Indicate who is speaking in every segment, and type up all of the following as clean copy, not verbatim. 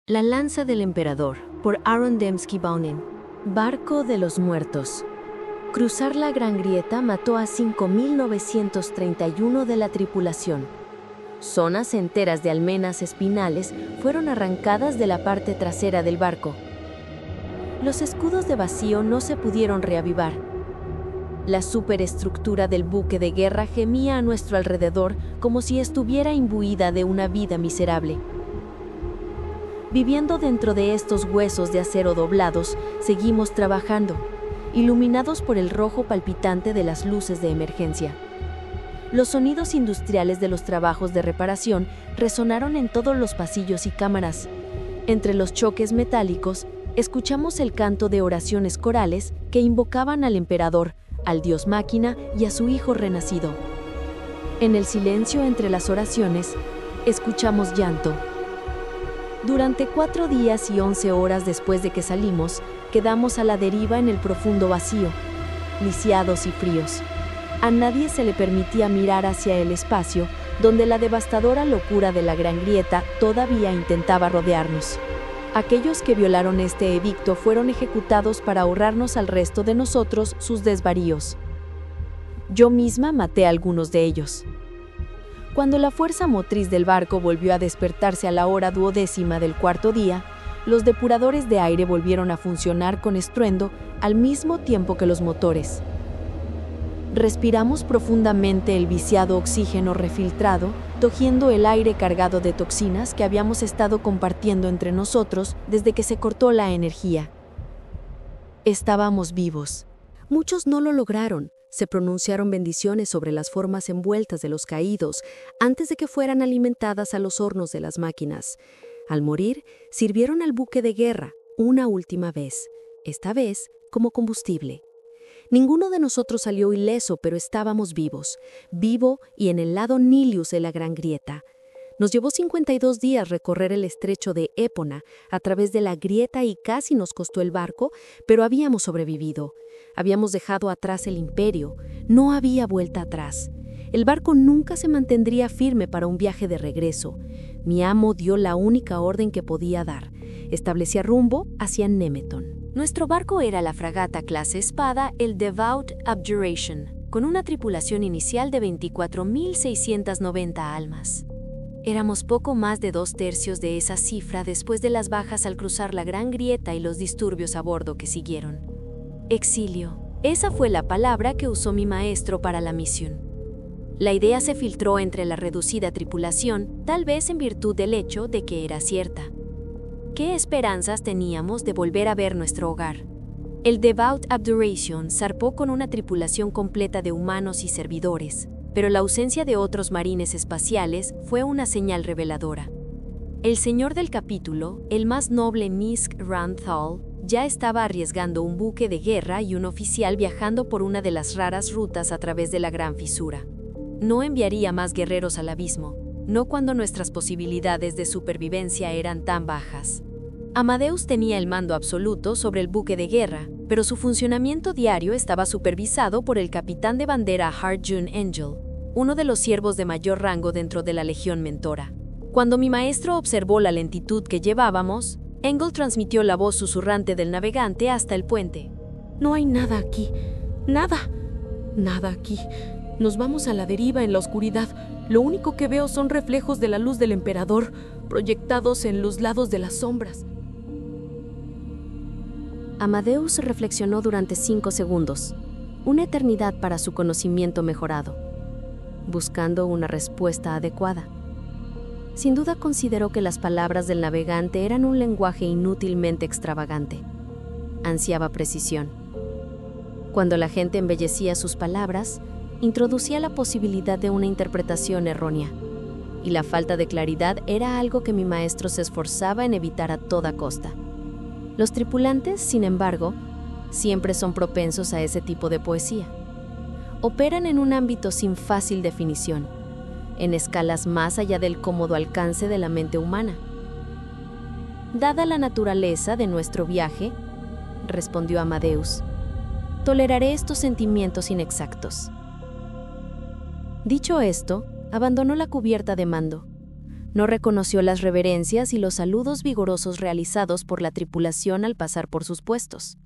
Speaker 1: La lanza del emperador, por Aaron Dembski-Baunin. Barco de los muertos. Cruzar la Gran Grieta mató a 5.931 de la tripulación. Zonas enteras de almenas espinales fueron arrancadas de la parte trasera del barco. Los escudos de vacío no se pudieron reavivar. La superestructura del buque de guerra gemía a nuestro alrededor como si estuviera imbuida de una vida miserable. Viviendo dentro de estos huesos de acero doblados, seguimos trabajando, iluminados por el rojo palpitante de las luces de emergencia. Los sonidos industriales de los trabajos de reparación resonaron en todos los pasillos y cámaras. Entre los choques metálicos, escuchamos el canto de oraciones corales que invocaban al emperador, al dios máquina y a su hijo renacido. En el silencio entre las oraciones, escuchamos llanto. Durante 4 días y 11 horas después de que salimos, quedamos a la deriva en el profundo vacío, lisiados y fríos. A nadie se le permitía mirar hacia el espacio, donde la devastadora locura de la Gran Grieta todavía intentaba rodearnos. Aquellos que violaron este edicto fueron ejecutados para ahorrarnos al resto de nosotros sus desvaríos. Yo misma maté a algunos de ellos. Cuando la fuerza motriz del barco volvió a despertarse a la hora 12ª del 4.º día, los depuradores de aire volvieron a funcionar con estruendo al mismo tiempo que los motores. Respiramos profundamente el viciado oxígeno refiltrado, togiendo el aire cargado de toxinas que habíamos estado compartiendo entre nosotros desde que se cortó la energía. Estábamos vivos. Muchos no lo lograron. Se pronunciaron bendiciones sobre las formas envueltas de los caídos antes de que fueran alimentadas a los hornos de las máquinas. Al morir, sirvieron al buque de guerra una última vez, esta vez como combustible. Ninguno de nosotros salió ileso, pero estábamos vivos, vivo y en el lado Nilius de la Gran Grieta. Nos llevó 52 días recorrer el estrecho de Épona a través de la grieta y casi nos costó el barco, pero habíamos sobrevivido. Habíamos dejado atrás el imperio, no había vuelta atrás. El barco nunca se mantendría firme para un viaje de regreso. Mi amo dio la única orden que podía dar. Establecía rumbo hacia Nemeton. Nuestro barco era la fragata clase Espada, el Devout Abjuration, con una tripulación inicial de 24.690 almas. Éramos poco más de 2/3 de esa cifra después de las bajas al cruzar la Gran Grieta y los disturbios a bordo que siguieron. Exilio. Esa fue la palabra que usó mi maestro para la misión. La idea se filtró entre la reducida tripulación, tal vez en virtud del hecho de que era cierta. ¿Qué esperanzas teníamos de volver a ver nuestro hogar? El Devout Abjuration zarpó con una tripulación completa de humanos y servidores, pero la ausencia de otros marines espaciales fue una señal reveladora. El señor del capítulo, el más noble Nisk Ranthal, ya estaba arriesgando un buque de guerra y un oficial viajando por una de las raras rutas a través de la Gran Fisura. No enviaría más guerreros al abismo, no cuando nuestras posibilidades de supervivencia eran tan bajas. Amadeus tenía el mando absoluto sobre el buque de guerra, pero su funcionamiento diario estaba supervisado por el capitán de bandera Harjun Engel, uno de los siervos de mayor rango dentro de la Legión Mentora. Cuando mi maestro observó la lentitud que llevábamos, Engel transmitió la voz susurrante del navegante hasta el puente.
Speaker 2: No hay nada aquí. Nada. Nada aquí. Nos vamos a la deriva en la oscuridad. Lo único que veo son reflejos de la luz del emperador, proyectados en los lados de las sombras.
Speaker 1: Amadeus reflexionó durante 5 segundos, una eternidad para su conocimiento mejorado, buscando una respuesta adecuada. Sin duda consideró que las palabras del navegante eran un lenguaje inútilmente extravagante. Ansiaba precisión. Cuando la gente embellecía sus palabras, introducía la posibilidad de una interpretación errónea, y la falta de claridad era algo que mi maestro se esforzaba en evitar a toda costa. Los tripulantes, sin embargo, siempre son propensos a ese tipo de poesía. Operan en un ámbito sin fácil definición, en escalas más allá del cómodo alcance de la mente humana. Dada la naturaleza de nuestro viaje, respondió Amadeus, toleraré estos sentimientos inexactos. Dicho esto, abandonó la cubierta de mando. No reconoció las reverencias y los saludos vigorosos realizados por la tripulación al pasar por sus puestos.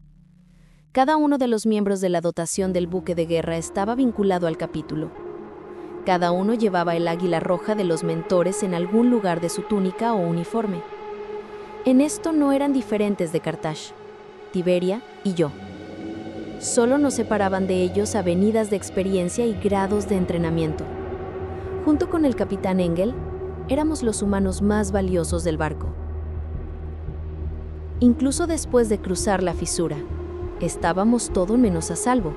Speaker 1: Cada uno de los miembros de la dotación del buque de guerra estaba vinculado al capítulo. Cada uno llevaba el águila roja de los mentores en algún lugar de su túnica o uniforme. En esto no eran diferentes de Carthage, Tiberia y yo. Solo nos separaban de ellos avenidas de experiencia y grados de entrenamiento. Junto con el capitán Engel, éramos los humanos más valiosos del barco. Incluso después de cruzar la fisura, estábamos todo menos a salvo.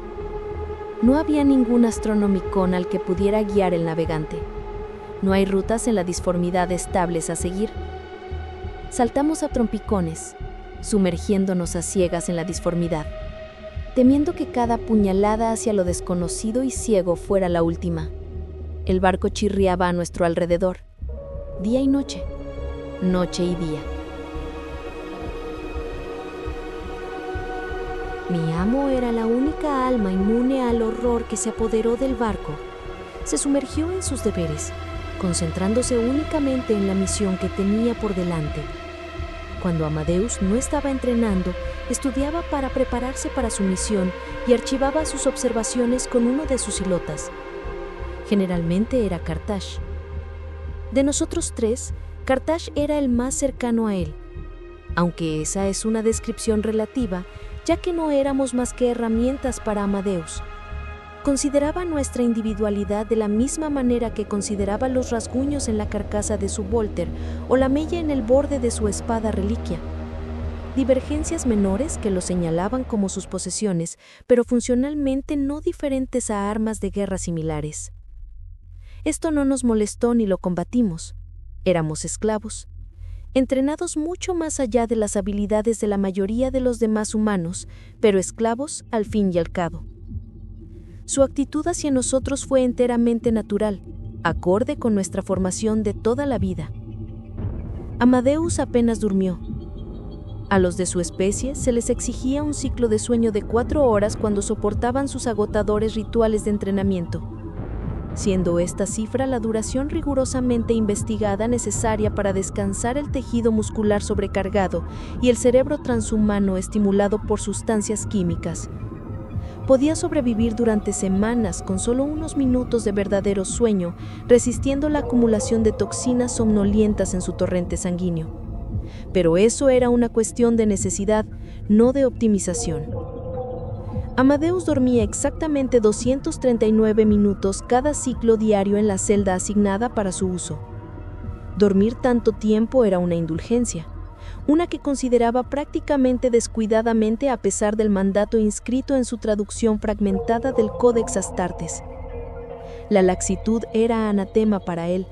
Speaker 1: No había ningún astronomicón al que pudiera guiar el navegante. No hay rutas en la disformidad estables a seguir. Saltamos a trompicones, sumergiéndonos a ciegas en la disformidad, temiendo que cada puñalada hacia lo desconocido y ciego fuera la última. El barco chirriaba a nuestro alrededor, día y noche, noche y día. Mi amo era la única alma inmune al horror que se apoderó del barco. Se sumergió en sus deberes, concentrándose únicamente en la misión que tenía por delante. Cuando Amadeus no estaba entrenando, estudiaba para prepararse para su misión y archivaba sus observaciones con uno de sus hilotas. Generalmente era Carthage. De nosotros tres, Carthage era el más cercano a él, aunque esa es una descripción relativa, ya que no éramos más que herramientas para Amadeus. Consideraba nuestra individualidad de la misma manera que consideraba los rasguños en la carcasa de su Volter o la mella en el borde de su espada reliquia. Divergencias menores que lo señalaban como sus posesiones, pero funcionalmente no diferentes a armas de guerra similares. Esto no nos molestó ni lo combatimos. Éramos esclavos, entrenados mucho más allá de las habilidades de la mayoría de los demás humanos, pero esclavos al fin y al cabo. Su actitud hacia nosotros fue enteramente natural, acorde con nuestra formación de toda la vida. Amadeus apenas durmió. A los de su especie se les exigía un ciclo de sueño de 4 horas cuando soportaban sus agotadores rituales de entrenamiento, siendo esta cifra la duración rigurosamente investigada necesaria para descansar el tejido muscular sobrecargado y el cerebro transhumano estimulado por sustancias químicas. Podía sobrevivir durante semanas con solo unos minutos de verdadero sueño, resistiendo la acumulación de toxinas somnolientas en su torrente sanguíneo. Pero eso era una cuestión de necesidad, no de optimización. Amadeus dormía exactamente 239 minutos cada ciclo diario en la celda asignada para su uso. Dormir tanto tiempo era una indulgencia, una que consideraba prácticamente descuidadamente a pesar del mandato inscrito en su traducción fragmentada del Codex Astartes. La laxitud era anatema para él.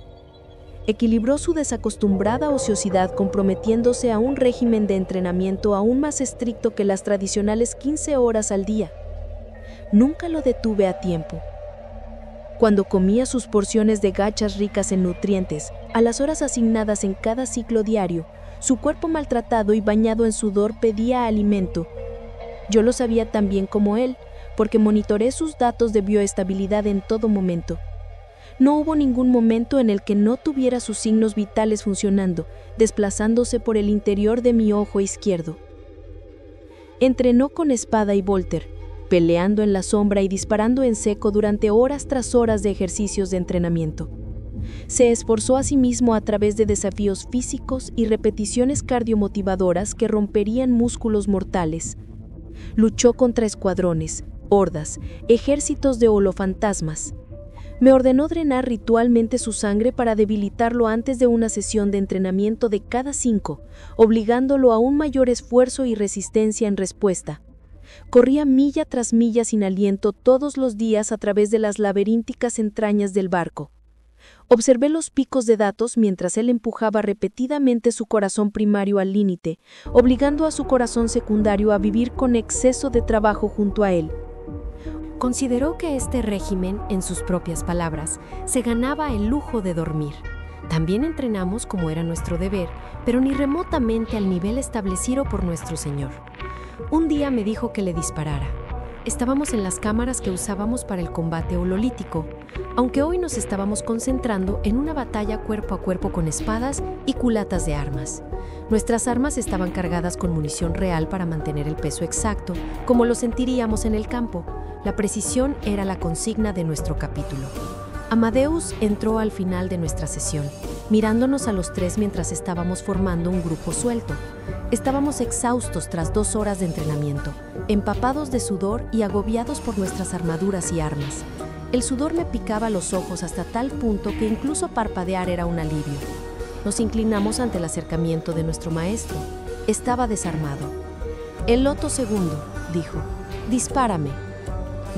Speaker 1: Equilibró su desacostumbrada ociosidad comprometiéndose a un régimen de entrenamiento aún más estricto que las tradicionales 15 horas al día. Nunca lo detuve a tiempo. Cuando comía sus porciones de gachas ricas en nutrientes, a las horas asignadas en cada ciclo diario, su cuerpo maltratado y bañado en sudor pedía alimento. Yo lo sabía tan bien como él, porque monitoreé sus datos de bioestabilidad en todo momento. No hubo ningún momento en el que no tuviera sus signos vitales funcionando, desplazándose por el interior de mi ojo izquierdo. Entrenó con espada y Volter, peleando en la sombra y disparando en seco durante horas tras horas de ejercicios de entrenamiento. Se esforzó a sí mismo a través de desafíos físicos y repeticiones cardiomotivadoras que romperían músculos mortales. Luchó contra escuadrones, hordas, ejércitos de holofantasmas. Me ordenó drenar ritualmente su sangre para debilitarlo antes de una sesión de entrenamiento de cada 5, obligándolo a un mayor esfuerzo y resistencia en respuesta. Corría milla tras milla sin aliento todos los días a través de las laberínticas entrañas del barco. Observé los picos de datos mientras él empujaba repetidamente su corazón primario al límite, obligando a su corazón secundario a vivir con exceso de trabajo junto a él. Consideró que este régimen, en sus propias palabras, se ganaba el lujo de dormir. También entrenamos como era nuestro deber, pero ni remotamente al nivel establecido por nuestro Señor. Un día me dijo que le disparara.
Speaker 2: Estábamos en las cámaras que usábamos para el combate hololítico, aunque hoy nos estábamos concentrando en una batalla cuerpo a cuerpo con espadas y culatas de armas. Nuestras armas estaban cargadas con munición real para mantener el peso exacto, como lo sentiríamos en el campo. La precisión era la consigna de nuestro capítulo. Amadeus entró al final de nuestra sesión, mirándonos a los tres mientras estábamos formando un grupo suelto. Estábamos exhaustos tras 2 horas de entrenamiento, empapados de sudor y agobiados por nuestras armaduras y armas. El sudor me picaba los ojos hasta tal punto que incluso parpadear era un alivio. Nos inclinamos ante el acercamiento de nuestro maestro. Estaba desarmado. «El loto segundo», dijo. «Dispárame».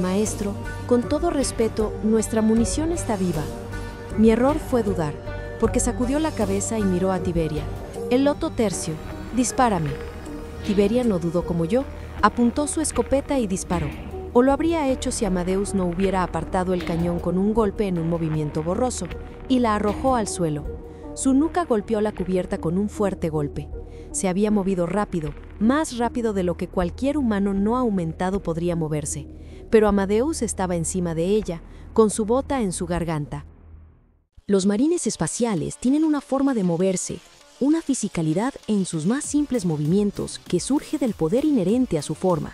Speaker 2: «Maestro, con todo respeto, nuestra munición está viva». Mi error fue dudar, porque sacudió la cabeza y miró a Tiberia. «El loto tercio, dispárame». Tiberia no dudó como yo, apuntó su escopeta y disparó. O lo habría hecho si Amadeus no hubiera apartado el cañón con un golpe en un movimiento borroso, y la arrojó al suelo. Su nuca golpeó la cubierta con un fuerte golpe. Se había movido rápido, más rápido de lo que cualquier humano no aumentado podría moverse, pero Amadeus estaba encima de ella, con su bota en su garganta.
Speaker 1: Los marines espaciales tienen una forma de moverse, una fisicalidad en sus más simples movimientos que surge del poder inherente a su forma.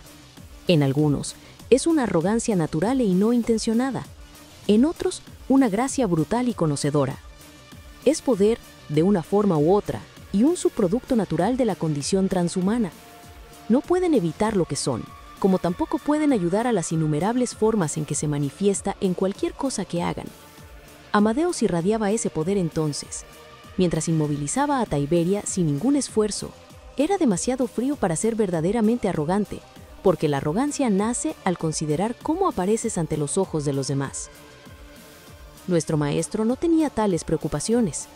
Speaker 1: En algunos, es una arrogancia natural y no intencionada. En otros, una gracia brutal y conocedora. Es poder, de una forma u otra, y un subproducto natural de la condición transhumana. No pueden evitar lo que son, como tampoco pueden ayudar a las innumerables formas en que se manifiesta en cualquier cosa que hagan. Amadeus irradiaba ese poder entonces, mientras inmovilizaba a Tiberia sin ningún esfuerzo. Era demasiado frío para ser verdaderamente arrogante, porque la arrogancia nace al considerar cómo apareces ante los ojos de los demás. Nuestro maestro no tenía tales preocupaciones.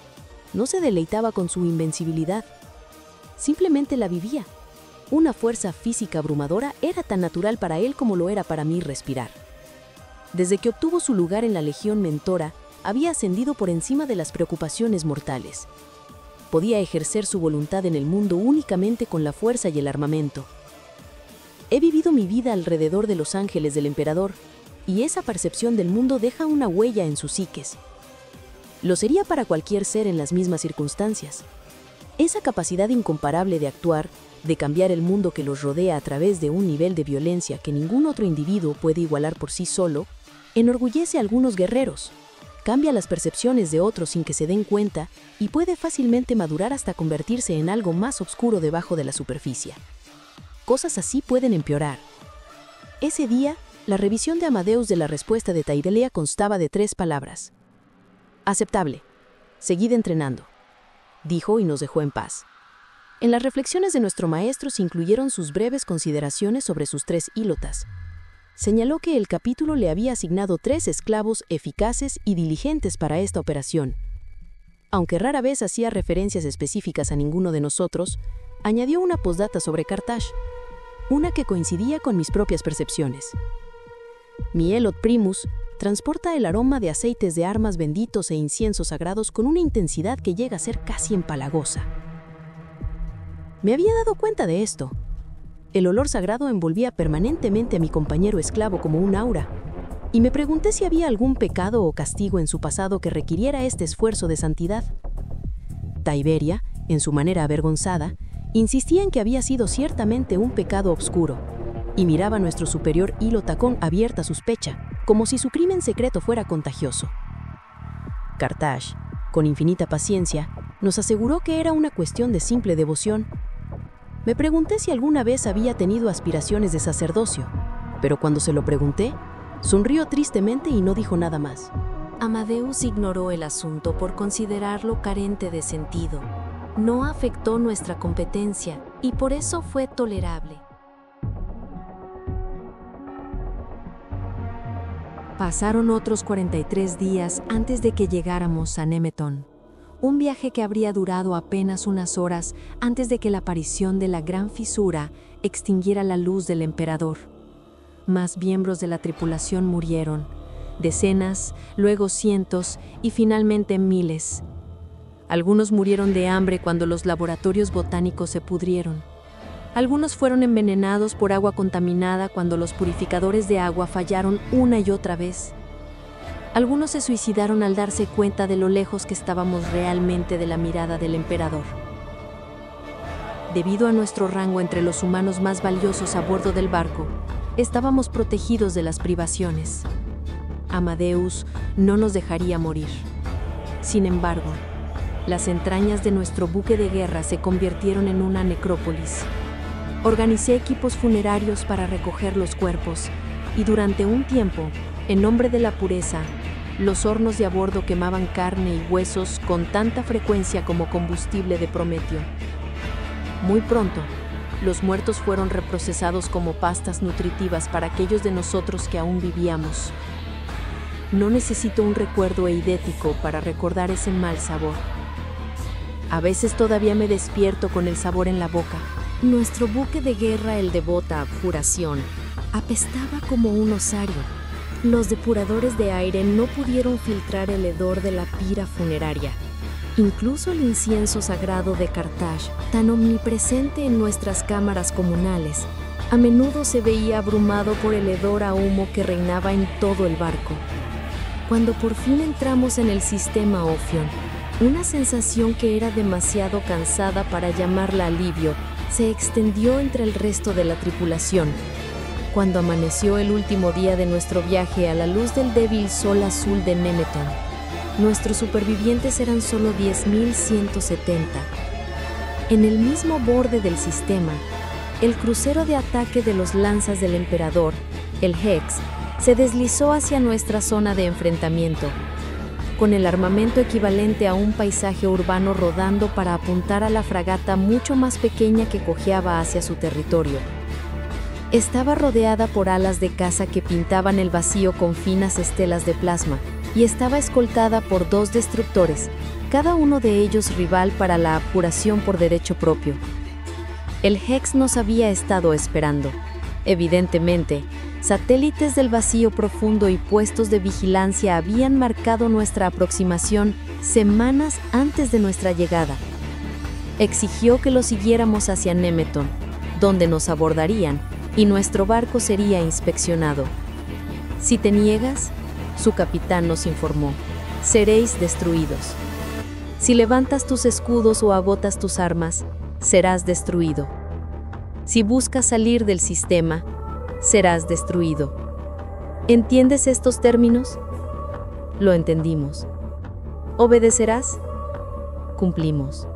Speaker 1: No se deleitaba con su invencibilidad. Simplemente la vivía. Una fuerza física abrumadora era tan natural para él como lo era para mí respirar. Desde que obtuvo su lugar en la Legión Mentora, había ascendido por encima de las preocupaciones mortales. Podía ejercer su voluntad en el mundo únicamente con la fuerza y el armamento. He vivido mi vida alrededor de los ángeles del emperador, y esa percepción del mundo deja una huella en sus psiques. Lo sería para cualquier ser en las mismas circunstancias. Esa capacidad incomparable de actuar, de cambiar el mundo que los rodea a través de un nivel de violencia que ningún otro individuo puede igualar por sí solo, enorgullece a algunos guerreros, cambia las percepciones de otros sin que se den cuenta y puede fácilmente madurar hasta convertirse en algo más oscuro debajo de la superficie. Cosas así pueden empeorar. Ese día, la revisión de Amadeus de la respuesta de Tiberia constaba de 3 palabras. «Aceptable. Seguid entrenando», dijo y nos dejó en paz. En las reflexiones de nuestro maestro se incluyeron sus breves consideraciones sobre sus 3 ílotas. Señaló que el capítulo le había asignado 3 esclavos eficaces y diligentes para esta operación. Aunque rara vez hacía referencias específicas a ninguno de nosotros, añadió una postdata sobre Carthage, una que coincidía con mis propias percepciones. Mi Elot Primus transporta el aroma de aceites de armas benditos e inciensos sagrados con una intensidad que llega a ser casi empalagosa. Me había dado cuenta de esto. El olor sagrado envolvía permanentemente a mi compañero esclavo como un aura, y me pregunté si había algún pecado o castigo en su pasado que requiriera este esfuerzo de santidad. Tiberia, en su manera avergonzada, insistía en que había sido ciertamente un pecado obscuro, y miraba a nuestro superior ílota con abierta sospecha, como si su crimen secreto fuera contagioso. Carthage, con infinita paciencia, nos aseguró que era una cuestión de simple devoción. Me pregunté si alguna vez había tenido aspiraciones de sacerdocio, pero cuando se lo pregunté, sonrió tristemente y no dijo nada más.
Speaker 2: Amadeus ignoró el asunto por considerarlo carente de sentido. No afectó nuestra competencia y por eso fue tolerable. Pasaron otros 43 días antes de que llegáramos a Nemeton. Un viaje que habría durado apenas unas horas antes de que la aparición de la gran fisura extinguiera la luz del emperador. Más miembros de la tripulación murieron, decenas, luego cientos y finalmente miles. Algunos murieron de hambre cuando los laboratorios botánicos se pudrieron.
Speaker 1: Algunos fueron envenenados por agua contaminada cuando los purificadores de agua fallaron una y otra vez. Algunos se suicidaron al darse cuenta de lo lejos que estábamos realmente de la mirada del emperador. Debido a nuestro rango entre los humanos más valiosos a bordo del barco, estábamos protegidos de las privaciones. Amadeus no nos dejaría morir. Sin embargo, las entrañas de nuestro buque de guerra se convirtieron en una necrópolis. Organicé equipos funerarios para recoger los cuerpos y durante un tiempo, en nombre de la pureza, los hornos de a bordo quemaban carne y huesos con tanta frecuencia como combustible de Prometeo. Muy pronto, los muertos fueron reprocesados como pastas nutritivas para aquellos de nosotros que aún vivíamos. No necesito un recuerdo eidético para recordar ese mal sabor. A veces todavía me despierto con el sabor en la boca.
Speaker 2: Nuestro buque de guerra, el Devota Abjuración, apestaba como un osario. Los depuradores de aire no pudieron filtrar el hedor de la pira funeraria. Incluso el incienso sagrado de Carthage, tan omnipresente en nuestras cámaras comunales, a menudo se veía abrumado por el hedor a humo que reinaba en todo el barco. Cuando por fin entramos en el sistema Ophion, una sensación que era demasiado cansada para llamarla alivio se extendió entre el resto de la tripulación. Cuando amaneció el último día de nuestro viaje a la luz del débil sol azul de Nemeton, nuestros supervivientes eran solo 10.170. En el mismo borde del sistema, el crucero de ataque de los lanzas del emperador, el Hex, se deslizó hacia nuestra zona de enfrentamiento, con el armamento equivalente a un paisaje urbano rodando para apuntar a la fragata mucho más pequeña que cojeaba hacia su territorio. Estaba rodeada por alas de caza que pintaban el vacío con finas estelas de plasma, y estaba escoltada por 2 destructores, cada uno de ellos rival para la abjuración por derecho propio. El Hex nos había estado esperando. Evidentemente, satélites del vacío profundo y puestos de vigilancia habían marcado nuestra aproximación semanas antes de nuestra llegada. Exigió que lo siguiéramos hacia Nemeton, donde nos abordarían y nuestro barco sería inspeccionado. Si te niegas, su capitán nos informó, seréis destruidos. Si levantas tus escudos o agotas tus armas, serás destruido. Si buscas salir del sistema, serás destruido. ¿Entiendes estos términos? Lo entendimos. ¿Obedecerás? Cumplimos.